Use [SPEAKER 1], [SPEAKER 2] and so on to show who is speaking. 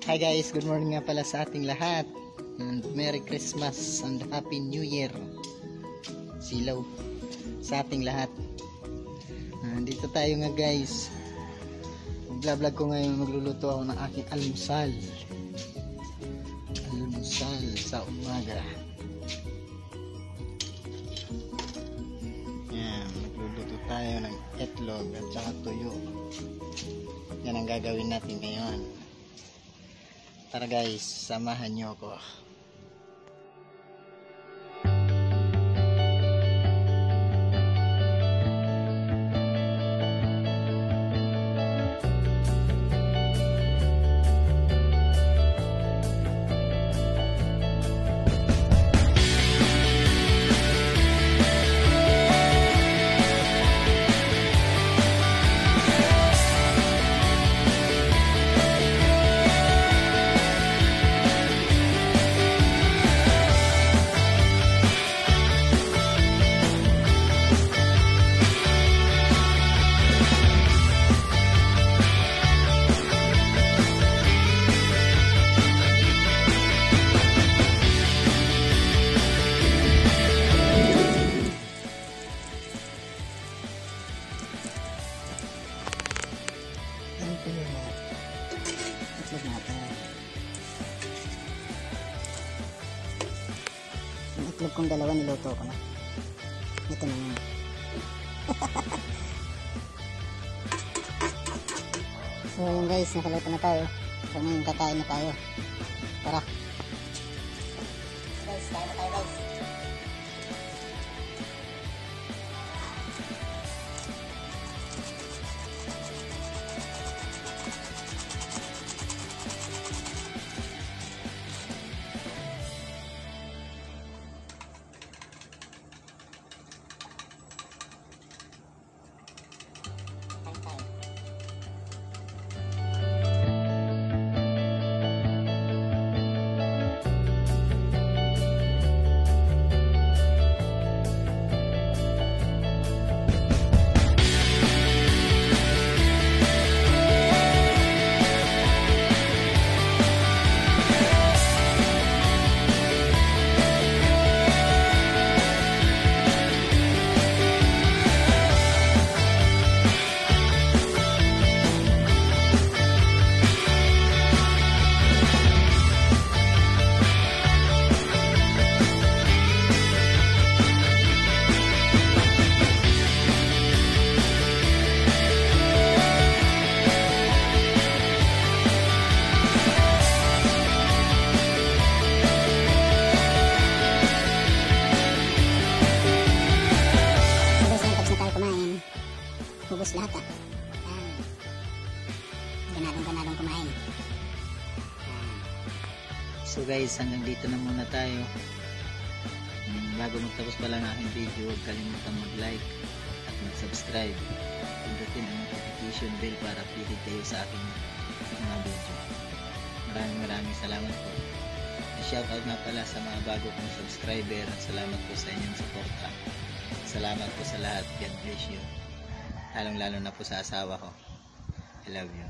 [SPEAKER 1] Hi guys, good morning nga pala sa ating lahat. And Merry Christmas and Happy New Year. Silaw sa ating lahat. Dito tayo nga guys. Mag-vlog ko ngayon, magluluto ako ng aking almusal. Almusal sa umaga. Yan, magluluto tayo ng itlog at saka tuyo. Yan ang gagawin natin ngayon. Tara guys, samahan nyo ako. Itlog natin. Yung itlog kong dalawa niluto ko na. Ito na yun. So yun guys, nakaluto na tayo. So ngayon kakain na tayo. Tara. Guys, kain na tayo guys. Hubos lahat ganadong kumain. So guys, hanggang dito na muna tayo. Bago magtapos pala ng aking video, huwag kalimutan mag-like at mag-subscribe. Pindutin ang notification bell para updated kayo sa aking mga video. Maraming salamat po. Shoutout nga pala sa mga bago kong subscriber at salamat po sa inyong suporta. Salamat po sa lahat. God bless you. Lalong lalo na po sa asawa ko. I love you.